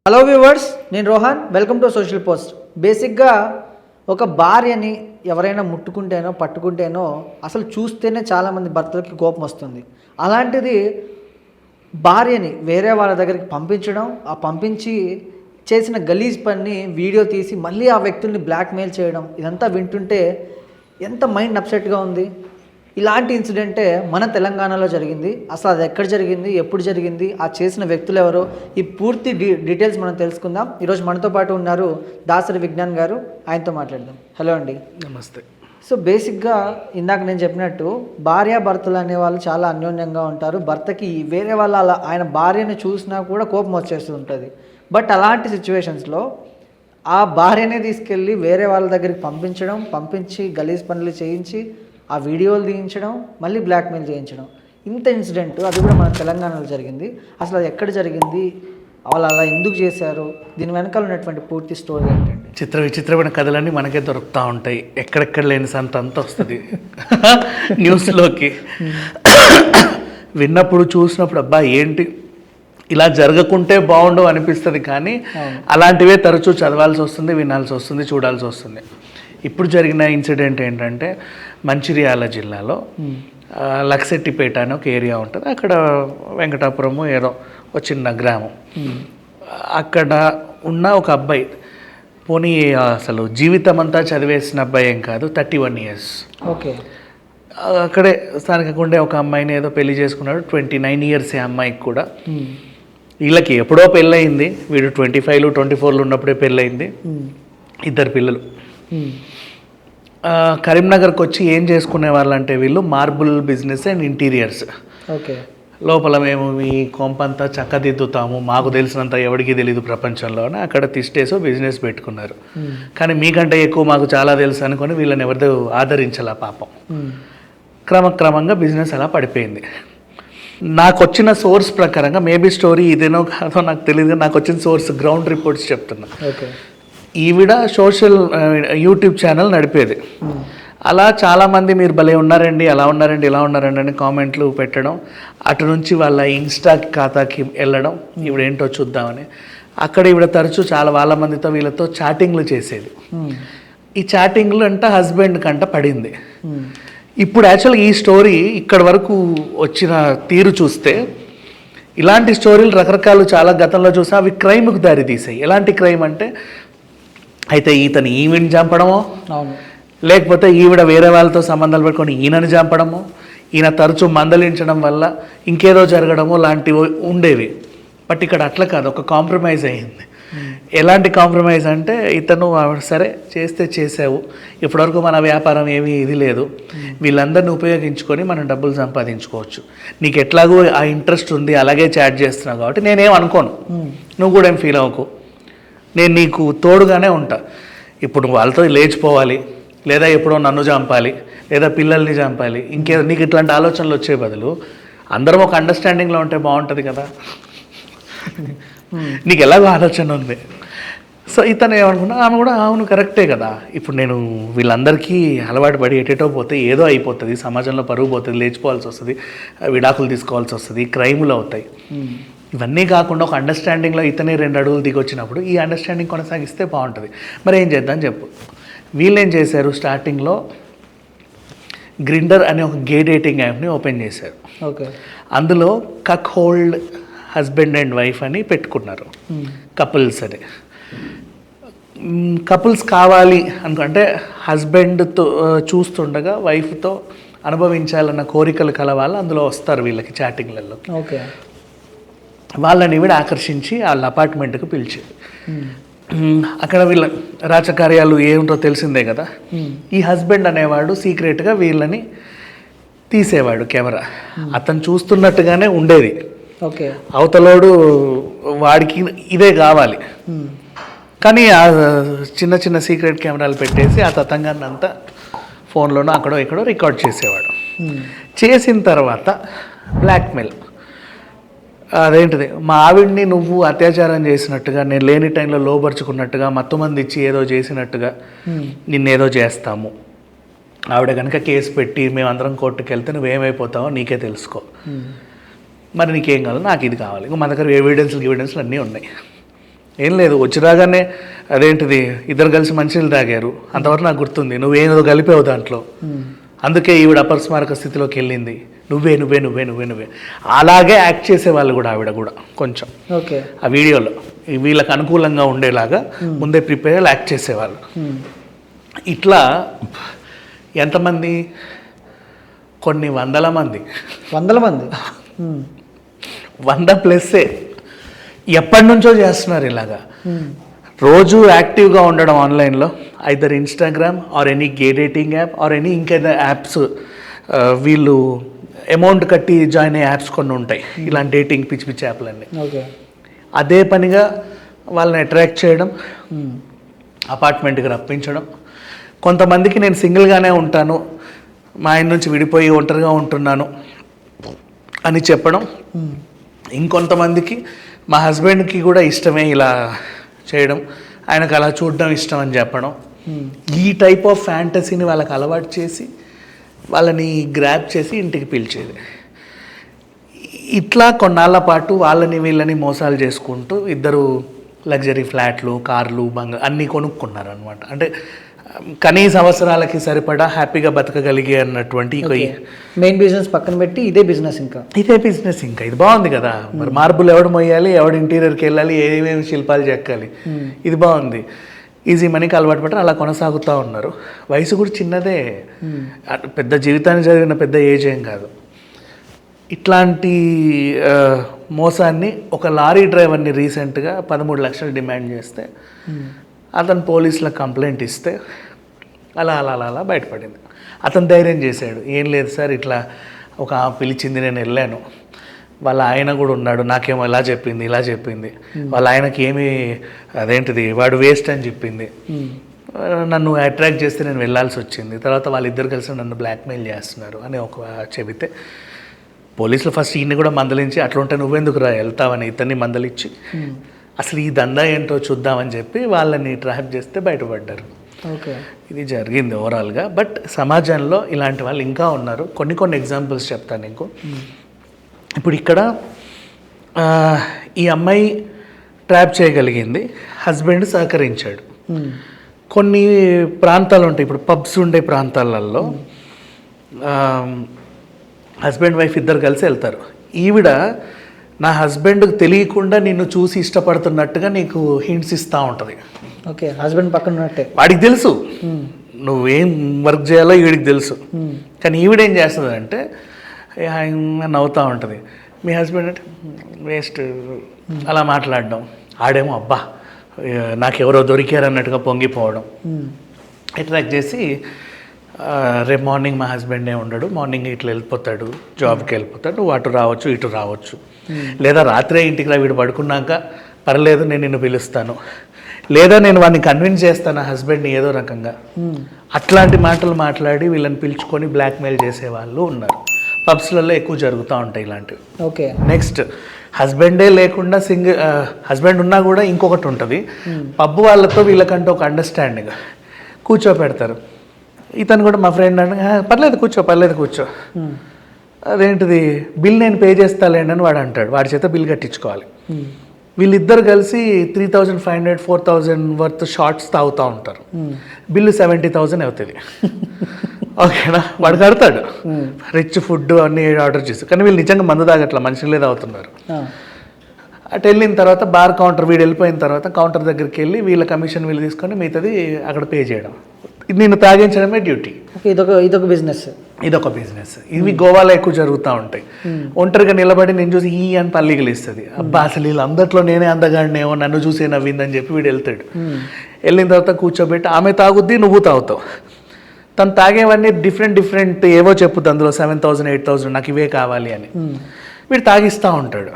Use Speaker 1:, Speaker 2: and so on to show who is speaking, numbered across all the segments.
Speaker 1: Hello viewers, నేను Rohan. Welcome to social post. బేసిక్గా ఒక భార్యని ఎవరైనా ముట్టుకుంటేనో పట్టుకుంటేనో అసలు చూస్తేనే చాలామంది భర్తలకి కోపం వస్తుంది. అలాంటిది భార్యని వేరే వాళ్ళ దగ్గరికి పంపించడం, ఆ పంపించి చేసిన గలీజ్ పని వీడియో తీసి మళ్ళీ ఆ వ్యక్తుల్ని బ్లాక్మెయిల్ చేయడం, ఇదంతా వింటుంటే ఎంత మైండ్ అప్సెట్గా ఉంది. ఇలాంటి ఇన్సిడెంటే మన తెలంగాణలో జరిగింది. అసలు అది ఎక్కడ జరిగింది, ఎప్పుడు జరిగింది, ఆ చేసిన వ్యక్తులు ఎవరో, ఈ పూర్తి డీటెయిల్స్ మనం తెలుసుకుందాం. ఈరోజు మనతో పాటు ఉన్నారు దాసరి విజ్ఞాన్ గారు. ఆయనతో మాట్లాడదాం. హలో అండి.
Speaker 2: నమస్తే.
Speaker 1: సో బేసిక్గా ఇందాక నేను చెప్పినట్టు భార్యాభర్తలు అనేవాళ్ళు చాలా అన్యోన్యంగా ఉంటారు. భర్తకి వేరే వాళ్ళ ఆయన భార్యను చూసినా కూడా కోపం వచ్చేస్తూ ఉంటుంది. బట్ అలాంటి సిచ్యువేషన్స్లో ఆ భార్యనే తీసుకెళ్ళి వేరే వాళ్ళ దగ్గరికి పంపించి గలీజ్ పనులు చేయించి ఆ వీడియోలు తీయించడం, మళ్ళీ బ్లాక్మెయిల్ చేయించడం, ఇంత ఇన్సిడెంట్ అది కూడా మన తెలంగాణలో జరిగింది. అసలు అది ఎక్కడ జరిగింది, వాళ్ళు అలా ఎందుకు చేశారు, దీని వెనకాల ఉన్నటువంటి పూర్తి స్టోరీ ఏంటంటే?
Speaker 2: విచిత్రమైన కథలన్నీ మనకే దొరుకుతూ ఉంటాయి. ఎక్కడెక్కడ లేని సంత అంతా వస్తుంది న్యూస్లోకి. విన్నప్పుడు చూసినప్పుడు అబ్బా ఏంటి ఇలా జరగకుంటే బాగుండు అనిపిస్తుంది. కానీ అలాంటివే తరచూ చదవాల్సి వస్తుంది, వినాల్సి వస్తుంది, చూడాల్సి వస్తుంది. ఇప్పుడు జరిగిన ఇన్సిడెంట్ ఏంటంటే మంచిర్యాల జిల్లాలో లక్సెట్టిపేట అని ఒక ఏరియా ఉంటుంది. అక్కడ వెంకటాపురము ఏదో ఒక చిన్న గ్రామం. అక్కడ ఉన్న ఒక అబ్బాయి, పోనీ అసలు జీవితం అంతా చదివేసిన అబ్బాయి ఏం కాదు, 31 years.
Speaker 1: ఓకే.
Speaker 2: అక్కడే స్థానికంగా ఉండే ఒక అమ్మాయిని ఏదో పెళ్లి చేసుకున్నాడు. 29 years ఆ అమ్మాయికి కూడా. వీళ్ళకి ఎప్పుడో పెళ్ళయింది. వీడు 25, 24 ఉన్నప్పుడే పెళ్ళయింది. 2 పిల్లలు. కరీంనగర్కి వచ్చి ఏం చేసుకునే వాళ్ళంటే వీళ్ళు marble business and interiors.
Speaker 1: Okay.
Speaker 2: లోపల మేము మీ కొంపంతా చక్కదిద్దుతాము, మాకు తెలిసినంత ఎవరికి తెలీదు ప్రపంచంలోనే అక్కడ తిష్టేసో బిజినెస్ పెట్టుకున్నారు. కానీ మీకంటే ఎక్కువ మాకు చాలా తెలుసు అనుకొని వీళ్ళని ఎవరిదో ఆదరించాల పాపం. క్రమక్రమంగా బిజినెస్ అలా పడిపోయింది. నాకు వచ్చిన సోర్స్ ప్రకారంగా, మేబీ స్టోరీ ఇదేనో కాదో నాకు తెలియదు, నాకు వచ్చిన సోర్స్ గ్రౌండ్ రిపోర్ట్స్ చెప్తున్నా.
Speaker 1: ఓకే.
Speaker 2: ఈవిడ యూట్యూబ్ ఛానల్ నడిపేది. అలా చాలామంది మీరు భలే ఉన్నారండి, అలా ఉన్నారండి, ఇలా ఉన్నారండి అని కామెంట్లు పెట్టడం, అటు నుంచి వాళ్ళ ఇన్స్టా ఖాతాకి వెళ్ళడం, ఈవిడ ఏంటో చూద్దామని. అక్కడ ఈవిడ తరచూ చాలా వాళ్ళ మందితో వీళ్ళతో చాటింగ్లు చేసేది. ఈ చాటింగ్లు అంట హస్బెండ్ కంట పడింది. ఇప్పుడు యాక్చువల్గా ఈ స్టోరీ ఇక్కడ వరకు వచ్చిన తీరు చూస్తే ఇలాంటి స్టోరీలు రకరకాలు చాలా గతంలో చూసా, అవి క్రైమ్కి దారి తీసాయి. ఎలాంటి క్రైమ్ అంటే అయితే ఈతని ఈవిని చంపడమో, లేకపోతే ఈవిడ వేరే వాళ్ళతో సంబంధాలు పెట్టుకొని ఈయనని చంపడము, ఈయన తరచూ మందలించడం వల్ల ఇంకేదో జరగడము లాంటివి ఉండేవి. బట్ ఇక్కడ అట్లా కాదు, ఒక కాంప్రమైజ్ అయ్యింది. ఎలాంటి కాంప్రమైజ్ అంటే ఇతను సరే చేస్తే చేసావు, ఇప్పటివరకు మన వ్యాపారం ఏమీ ఇది లేదు, వీళ్ళందరినీ ఉపయోగించుకొని మనం డబ్బులు సంపాదించుకోవచ్చు, నీకు ఎట్లాగో ఆ ఇంట్రెస్ట్ ఉంది, అలాగే చాట్ చేస్తున్నావు కాబట్టి నేనేం అనుకోను, నువ్వు కూడా ఏం ఫీల్ అవ్వకు, నేను నీకు తోడుగానే ఉంటా. ఇప్పుడు వాళ్ళతో లేచిపోవాలి, లేదా ఎప్పుడో నన్ను చంపాలి, లేదా పిల్లల్ని చంపాలి, ఇంకేదో నీకు ఇట్లాంటి ఆలోచనలు వచ్చే బదులు అందరం ఒక అండర్స్టాండింగ్లో ఉంటే బాగుంటుంది కదా. నీకు ఎలాగో ఆలోచన ఉంది. సో ఇతను ఏమనుకున్నా, ఆమె కూడా అవును కరెక్టే కదా, ఇప్పుడు నేను వీళ్ళందరికీ అలవాటు పడి ఎటేటో పోతే ఏదో అయిపోతుంది, సమాజంలో పరుగు పోతుంది, లేచిపోవాల్సి వస్తుంది, విడాకులు తీసుకోవాల్సి వస్తుంది, క్రైములు అవుతాయి. ఇవన్నీ కాకుండా ఒక అండర్స్టాండింగ్లో ఇతనే 2 అడుగులు దిగొచ్చినప్పుడు ఈ అండర్స్టాండింగ్ కొనసాగిస్తే బాగుంటుంది. మరి ఏం చేద్దాం చెప్పు. వీళ్ళు ఏం చేశారు, స్టార్టింగ్లో గ్రిండర్ అనే ఒక గే డేటింగ్ యాప్ని ఓపెన్ చేశారు.
Speaker 1: ఓకే.
Speaker 2: అందులో కక్ హోల్డ్ హస్బెండ్ అండ్ వైఫ్ అని పెట్టుకున్నారు, కపుల్స్ అని. కపుల్స్ కావాలి అనుకుంటే హస్బెండ్తో చూస్తుండగా వైఫ్తో అనుభవించాలన్న కోరికలు కలవాలి, అందులో వస్తారు వీళ్ళకి చాటింగ్లలో.
Speaker 1: ఓకే.
Speaker 2: వాళ్ళని వీడు ఆకర్షించి వాళ్ళ అపార్ట్మెంట్కి పిలిచేది. అక్కడ వీళ్ళ రాజకార్యాలు ఏమిటో తెలిసిందే కదా. ఈ హస్బెండ్ అనేవాడు సీక్రెట్గా వీళ్ళని తీసేవాడు కెమెరా, అతను చూస్తున్నట్టుగానే ఉండేది.
Speaker 1: ఓకే.
Speaker 2: అవతలోడు వాడికి ఇదే కావాలి, కానీ ఆ చిన్న చిన్న సీక్రెట్ కెమెరాలు పెట్టేసి ఆ తతంగాన్ని అంతా ఫోన్లోనో అక్కడో ఇక్కడో రికార్డ్ చేసేవాడు. చేసిన తర్వాత బ్లాక్మెయిల్, అదేంటిది మా ఆవిడ్ని నువ్వు అత్యాచారం చేసినట్టుగా, నేను లేని టైంలో లోపరుచుకున్నట్టుగా, మత్తుమంది ఇచ్చి ఏదో చేసినట్టుగా నిన్నేదో చేస్తాము, ఆవిడ కనుక కేసు పెట్టి మేమందరం కోర్టుకు వెళ్తే నువ్వేమైపోతావో నీకే తెలుసుకో, మరి నీకేం కావాలి, నాకు ఇది కావాలి, మన దగ్గర ఎవిడెన్స్లు అన్నీ ఉన్నాయి, ఏం లేదు, వచ్చి రాగానే అదేంటిది ఇద్దరు కలిసి మంచినీళ్ళు తాగారు, అంతవరకు నాకు గుర్తుంది. నువ్వేదో కలిపావు దాంట్లో, అందుకే ఈవిడ అపస్మారక స్థితిలోకి వెళ్ళింది, నువ్వే నువ్వే నువ్వే నువ్వే నువ్వే. అలాగే యాక్ట్ చేసేవాళ్ళు కూడా, ఆవిడ కూడా కొంచెం
Speaker 1: ఓకే
Speaker 2: ఆ వీడియోలో వీళ్ళకి అనుకూలంగా ఉండేలాగా ముందే ప్రిపేర్ యాక్ట్ చేసేవాళ్ళు. ఇట్లా ఎంతమంది, కొన్ని వందల మంది 100+. ఎప్పటి నుంచో చేస్తున్నారు ఇలాగా. రోజు యాక్టివ్గా ఉండడం ఆన్లైన్లో, either Instagram or any gay dating app or any ఇంకేదో యాప్స్. వీళ్ళు అమౌంట్ కట్టి జాయిన్ అయ్యే యాప్స్ కొన్ని ఉంటాయి, ఇలాంటి డేటింగ్ పిచ్చి పిచ్చి యాప్లన్నీ.
Speaker 1: ఓకే
Speaker 2: అదే పనిగా వాళ్ళని అట్రాక్ట్ చేయడం, అపార్ట్మెంట్కి రప్పించడం. కొంతమందికి నేను సింగిల్గానే ఉంటాను, మా ఆయన నుంచి విడిపోయి ఒంటరిగా ఉంటున్నాను అని చెప్పడం. ఇంకొంతమందికి మా హస్బెండ్కి కూడా ఇష్టమే ఇలా చేయడం, ఆయనకు అలా చూడడం ఇష్టం అని చెప్పడం. ఈ టైప్ ఆఫ్ ఫ్యాంటసీని వాళ్ళకి అలవాటు చేసి వాళ్ళని గ్రాప్ చేసి ఇంటికి పిలిచేది. ఇట్లా కొన్నాళ్ళ పాటు వాళ్ళని వీళ్ళని మోసాలు చేసుకుంటూ ఇద్దరు లగ్జరీ ఫ్లాట్లు, కార్లు, అన్నీ కొనుక్కున్నారు అనమాట. అంటే కనీస అవసరాలకి సరిపడా హ్యాపీగా బతకగలిగే అన్నటువంటి
Speaker 1: మెయిన్ బిజినెస్ పక్కన పెట్టి ఇదే బిజినెస్ ఇంకా
Speaker 2: ఇది బాగుంది కదా. మరి మార్బుల్ ఎవడు మొయ్యాలి, ఎవడు ఇంటీరియర్కి వెళ్ళాలి, ఏమేమి శిల్పాలు చెక్కాలి, ఇది బాగుంది. ఈజీ మనీకి అలవాటు పడ్డారు, అలా కొనసాగుతూ ఉన్నారు. వయసు కూడా చిన్నదే, పెద్ద జీవితాన్ని జరిగిన పెద్ద ఏజ్ ఏం కాదు. ఇట్లాంటి మోసాన్ని ఒక లారీ డ్రైవర్ని రీసెంట్గా 13 లక్షలు డిమాండ్ చేస్తే అతను పోలీసులకు కంప్లైంట్ ఇస్తే అలా అలా అలా అలా బయటపడింది. అతను ధైర్యం చేశాడు, ఏం లేదు సార్, ఇట్లా ఒక పిలిచింది, నేను వెళ్ళాను, వాళ్ళ ఆయన కూడా ఉన్నాడు, నాకేమో ఇలా చెప్పింది ఇలా చెప్పింది, వాళ్ళ ఆయనకి ఏమి అదేంటిది వాడు వేస్ట్ అని చెప్పింది, నన్ను అట్రాక్ట్ చేస్తే నేను వెళ్ళాల్సి వచ్చింది, తర్వాత వాళ్ళిద్దరు కలిసి నన్ను బ్లాక్మెయిల్ చేస్తున్నారు అని ఒక చెబితే పోలీసులు ఫస్ట్ ఈయన్ని కూడా మందలించి, అట్లుంటే నువ్వెందుకు వెళ్తావని ఇతన్ని మందలిచ్చి అసలు ఈ దందా ఏంటో చూద్దామని చెప్పి వాళ్ళని ట్రాప్ చేస్తే బయటపడ్డారు.
Speaker 1: ఓకే,
Speaker 2: ఇది జరిగింది ఓవరాల్గా. బట్ సమాజంలో ఇలాంటి వాళ్ళు ఇంకా ఉన్నారు. కొన్ని ఎగ్జాంపుల్స్ చెప్తాను నీకు. ఇప్పుడు ఇక్కడ ఈ అమ్మాయి ట్రాప్ చేయగలిగింది, హస్బెండ్ సహకరించాడు. కొన్ని ప్రాంతాలు ఉంటాయి, ఇప్పుడు పబ్స్ ఉండే ప్రాంతాలలో హస్బెండ్ వైఫ్ ఇద్దరు కలిసి వెళ్తారు. ఈవిడ నా హస్బెండ్కి తెలియకుండా నిన్ను చూసి ఇష్టపడుతున్నట్టుగా నీకు హింట్స్ ఇస్తూ ఉంటుంది.
Speaker 1: ఓకే, హస్బెండ్ పక్కన ఉన్నట్టే
Speaker 2: వాడికి తెలుసు నువ్వేం వర్క్ చేయాలో, వీడికి తెలుసు. కానీ ఈవిడేం చేస్తుంది అంటే నవ్వుతూ ఉంటుంది. మీ హస్బెండ్ అంటే వేస్ట్ అలా మాట్లాడడం, ఆడేమో అబ్బా నాకెవరో దొరికారు అన్నట్టుగా పొంగిపోవడం, అట్రాక్ట్ చేసి రేపు మార్నింగ్ మా హస్బెండే ఉండడు, మార్నింగ్ ఇట్లా వెళ్ళిపోతాడు, జాబ్కి వెళ్ళిపోతాడు, నువ్వు అటు రావచ్చు ఇటు రావచ్చు, లేదా రాత్రే ఇంటికి రా, వీడు పడుకున్నాక పర్లేదు నేను నిన్ను పిలుస్తాను, లేదా నేను వాడిని కన్విన్స్ చేస్తాను హస్బెండ్ని ఏదో రకంగా. అట్లాంటి మాటలు మాట్లాడి వీళ్ళని పిలుచుకొని బ్లాక్మెయిల్ చేసేవాళ్ళు ఉన్నారు. పబ్స్లలో ఎక్కువ జరుగుతూ ఉంటాయి ఇలాంటివి.
Speaker 1: ఓకే,
Speaker 2: నెక్స్ట్ హస్బెండే లేకుండా హస్బెండ్ ఉన్నా కూడా ఇంకొకటి ఉంటుంది, పబ్ వాళ్ళతో వీళ్ళకంటే ఒక అండర్స్టాండింగ్ కూర్చోపెడతారు. ఇతను కూడా మా ఫ్రెండ్ అంటే పర్లేదు కూర్చో, అదేంటిది బిల్ నేను పే చేస్తాలేండి అని వాడు అంటాడు, వాడి చేత బిల్ కట్టించుకోవాలి. వీళ్ళిద్దరు కలిసి 3,500 4,000 వర్త్ షార్ట్స్ తాగుతూ ఉంటారు, బిల్లు 70,000 అవుతుంది. ఓకేనా, వాడు కడతాడు, రిచ్ ఫుడ్ అన్నీ ఆర్డర్ చేస్తారు. కానీ వీళ్ళు నిజంగా మందు తాగట్లా, మనుషులే తాగుతున్నారు. అటు వెళ్ళిన తర్వాత బార్ కౌంటర్, వీడు వెళ్ళిపోయిన తర్వాత కౌంటర్ దగ్గరికి వెళ్ళి వీళ్ళ కమిషన్ వీళ్ళు తీసుకొని మిగతాది అక్కడ పే చేయడం, నిన్ను తాగించడమే డ్యూటీ.
Speaker 1: ఇదొక బిజినెస్.
Speaker 2: ఇవి గోవాలో ఎక్కువ జరుగుతూ ఉంటాయి. ఒంటరిగా నిలబడి నేను చూసి ఈ అని పల్లిగిలిస్తుంది, అబ్బా అసలు వీళ్ళు అందరిలో నేనే అందగాడినేమో, నన్ను చూసే నవ్విందని చెప్పి వీడు వెళ్తాడు. వెళ్ళిన తర్వాత కూర్చోబెట్టి ఆమె తాగుద్ది, నువ్వు తాగుతావు. తను తాగేవన్నీ డిఫరెంట్ ఏవో చెప్పుద్ది, అందులో 7,000 8,000 నాకు ఇవే కావాలి అని. వీడు తాగిస్తూ ఉంటాడు,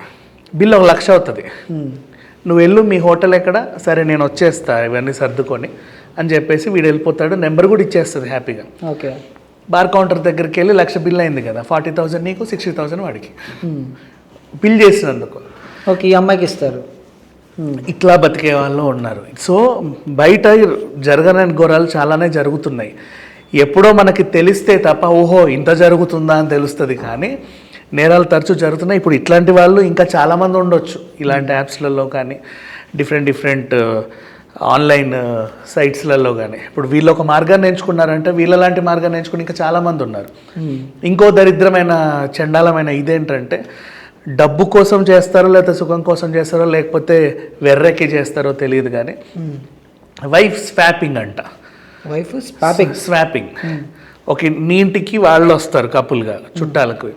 Speaker 2: బిల్లు 1,00,000 అవుతుంది. నువ్వు వెళ్ళు, మీ హోటల్ ఎక్కడ, సరే నేను వచ్చేస్తా ఇవన్నీ సర్దుకొని అని చెప్పేసి వీడు వెళ్ళిపోతాడు. నెంబర్ కూడా ఇచ్చేస్తుంది హ్యాపీగా.
Speaker 1: ఓకే,
Speaker 2: బార్ కౌంటర్ దగ్గరికి వెళ్ళి 1,00,000 బిల్ అయింది కదా, 40,000 నీకు, 60,000 వాడికి బిల్ చేసినందుకు.
Speaker 1: ఓకే, ఈ అమ్మాయికి ఇస్తారు.
Speaker 2: ఇట్లా బతికే వాళ్ళు ఉన్నారు. సో బయట జరగని ఘోరాలు చాలానే జరుగుతున్నాయి. ఎప్పుడో మనకి తెలిస్తే తప్ప ఓహో ఇంత జరుగుతుందా అని తెలుస్తుంది, కానీ నేరాలు తరచూ జరుగుతున్నాయి. ఇప్పుడు ఇట్లాంటి వాళ్ళు ఇంకా చాలామంది ఉండొచ్చు ఇలాంటి యాప్స్లలో కానీ డిఫరెంట్ ఆన్లైన్ సైట్స్లలో కానీ. ఇప్పుడు వీళ్ళు ఒక మార్గాన్ని ఎంచుకున్నారంటే వీళ్ళలాంటి మార్గాన్ని ఎంచుకుని ఇంకా చాలామంది ఉన్నారు. ఇంకో దరిద్రమైన చండాలమైన ఇదేంటంటే డబ్బు కోసం చేస్తారో లేకపోతే సుఖం కోసం చేస్తారో లేకపోతే వెర్రెక్కి చేస్తారో తెలియదు కానీ వైఫ్ స్వాపింగ్ అంట.
Speaker 1: Wife
Speaker 2: swapping. ఓకే, నీ ఇంటికి వాళ్ళు వస్తారు కపుల్గా చుట్టాలకు,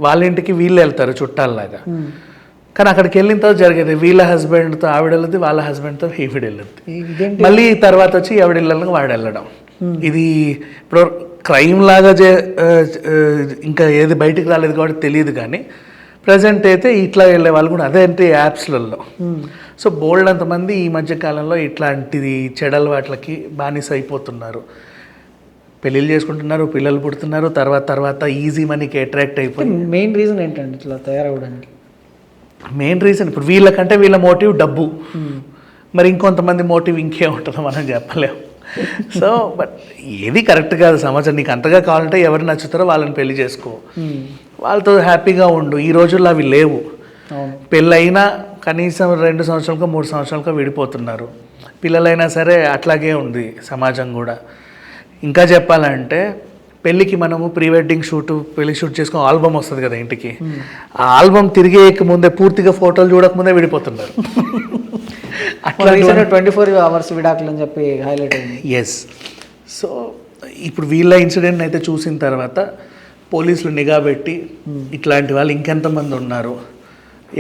Speaker 2: వాళ్ళ ఇంటికి వీళ్ళు వెళ్తారు చుట్టాలలాగా. కానీ అక్కడికి వెళ్ళిన తర్వాత జరిగేది వీళ్ళ హస్బెండ్తో ఆవిడ వెళ్ళదు, వాళ్ళ హస్బెండ్తో ఈవిడ వెళ్ళదు, మళ్ళీ తర్వాత వచ్చి ఆవిడ ఇళ్ళకి వాడు వెళ్ళడం. ఇది ఇప్పుడు క్రైమ్ లాగా ఇంకా ఏది బయటికి రాలేదు కాబట్టి తెలియదు కానీ ప్రజెంట్ అయితే ఇట్లా వెళ్ళే వాళ్ళు కూడా అదేంటి యాప్స్లలో. సో బోల్డ్ అంతమంది ఈ మధ్య కాలంలో ఇట్లాంటిది చెడలవాట్లకి బానిస అయిపోతున్నారు. పెళ్ళిళ్ళు చేసుకుంటున్నారు, పిల్లలు పుడుతున్నారు, తర్వాత ఈజీ మనీకి అట్రాక్ట్ అయిపోయి.
Speaker 1: మెయిన్ రీజన్ ఏంటండి ఇట్లా తయారవడానికి?
Speaker 2: మెయిన్ రీజన్ ఇప్పుడు వీళ్ళకంటే వీళ్ళ మోటివ్ డబ్బు, మరి ఇంకొంతమంది మోటివ్ ఇంకే ఉంటుందో మనం చెప్పలేము. సో బట్ ఏది కరెక్ట్ కాదు సమాజం. నీకు అంతగా కావాలంటే ఎవరు నచ్చుతారో వాళ్ళని పెళ్లి చేసుకో, వాళ్ళతో హ్యాపీగా ఉండు. ఈ రోజుల్లో అవి లేవు. పెళ్ళైనా కనీసం 2 సంవత్సరాలకో 3 సంవత్సరాలకో విడిపోతున్నారు. పిల్లలైనా సరే అట్లాగే ఉంది సమాజం కూడా. ఇంకా చెప్పాలంటే పెళ్ళికి మనము ప్రీ వెడ్డింగ్ పెళ్లి షూట్ చేసుకుని ఆల్బమ్ వస్తుంది కదా ఇంటికి, ఆ ఆల్బమ్ తిరిగే ముందే పూర్తిగా ఫోటోలు చూడకముందే విడిపోతున్నారు.
Speaker 1: అట్లా 24 hours విడాకులు అని చెప్పి హైలైట్ అయింది.
Speaker 2: ఎస్. సో ఇప్పుడు వీళ్ళ ఇన్సిడెంట్ అయితే చూసిన తర్వాత పోలీసులు నిఘా పెట్టి ఇట్లాంటి వాళ్ళు ఇంకెంతమంది ఉన్నారు,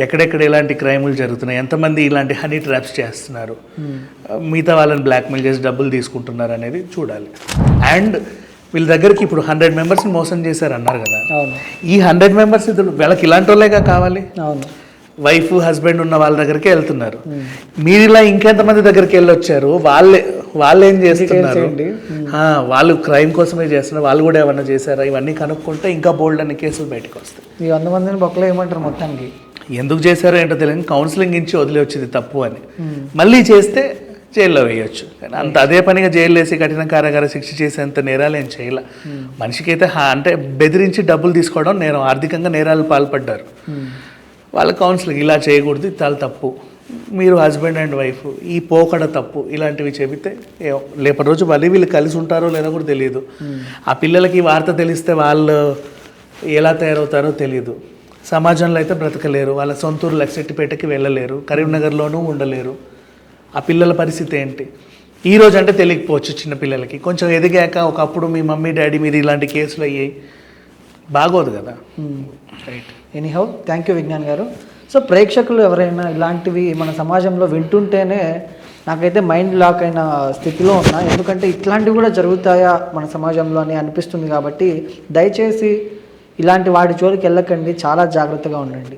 Speaker 2: ఎక్కడెక్కడ ఇలాంటి క్రైములు జరుగుతున్నాయి, ఎంతమంది ఇలాంటి హనీ ట్రాప్స్ చేస్తున్నారు, మిగతా వాళ్ళని బ్లాక్మెయిల్ చేసి డబ్బులు తీసుకుంటున్నారు అనేది చూడాలి. అండ్ వీళ్ళ దగ్గరికి ఇప్పుడు 100 మెంబర్స్ని మోసం చేశారు అన్నారు కదా, ఈ 100 మెంబర్స్ వీళ్ళకి ఇలాంటి వాళ్ళేగా కావాలి. వైఫ్ హస్బెండ్ ఉన్న వాళ్ళ దగ్గరికి వెళ్తున్నారు. మీరు ఇలా ఇంకెంతమంది దగ్గరికి వెళ్ళొచ్చారు, వాళ్ళు ఏం చేస్తున్నారు, వాళ్ళు క్రైమ్ కోసమే చేస్తున్నారు, వాళ్ళు కూడా ఏమన్నా చేశారా, ఇవన్నీ కనుక్కుంటే ఇంకా బోల్డ్ అన్ని కేసులు బయటకు వస్తాయి.
Speaker 1: ఈ 100 మందిని బొక్కలో ఏమంటారు మొత్తానికి,
Speaker 2: ఎందుకు చేశారో ఏంటో తెలియదు, కౌన్సిలింగ్ ఇచ్చి వదిలి వచ్చింది తప్పు అని, మళ్ళీ చేస్తే జైల్లో వేయొచ్చు. కానీ అంత అదే పనిగా జైలు వేసి కఠిన కారాగార శిక్ష చేసేంత నేరాలు ఏం చేయాల. మనిషికైతే అంటే బెదిరించి డబ్బులు తీసుకోవడం నేరం, ఆర్థికంగా నేరాలు పాల్పడ్డారు. వాళ్ళ కౌన్సిలింగ్ ఇలా చేయకూడదు, చాలా తప్పు, మీరు హస్బెండ్ అండ్ వైఫ్ ఈ పోకడ తప్పు, ఇలాంటివి చెబితే రేపటి రోజు మళ్ళీ వీళ్ళు కలిసి ఉంటారో లేదో కూడా తెలియదు. ఆ పిల్లలకి ఈ వార్త తెలిస్తే వాళ్ళు ఎలా తయారవుతారో తెలియదు. సమాజంలో అయితే బ్రతకలేరు, వాళ్ళ సొంతూరు లక్సెట్టిపేటకి వెళ్ళలేరు, కరీంనగర్లోనూ ఉండలేరు. ఆ పిల్లల పరిస్థితి ఏంటి? ఈరోజు అంటే తెలియకపోవచ్చు చిన్నపిల్లలకి, కొంచెం ఎదిగాక ఒకప్పుడు మీ మమ్మీ డాడీ మీద ఇలాంటి కేసులు అయ్యాయి, బాగోదు కదా.
Speaker 1: Right. Anyhow thank you Vignan గారు. సో ప్రేక్షకులు ఎవరైనా ఇలాంటివి మన సమాజంలో వింటుంటేనే నాకైతే మైండ్ లాక్ అయిన స్థితిలో ఉన్నా, ఎందుకంటే ఇట్లాంటివి కూడా జరుగుతాయా మన సమాజంలో అని అనిపిస్తుంది. కాబట్టి దయచేసి ఇలాంటి వాటి జోలికి వెళ్ళకండి, చాలా జాగ్రత్తగా ఉండండి.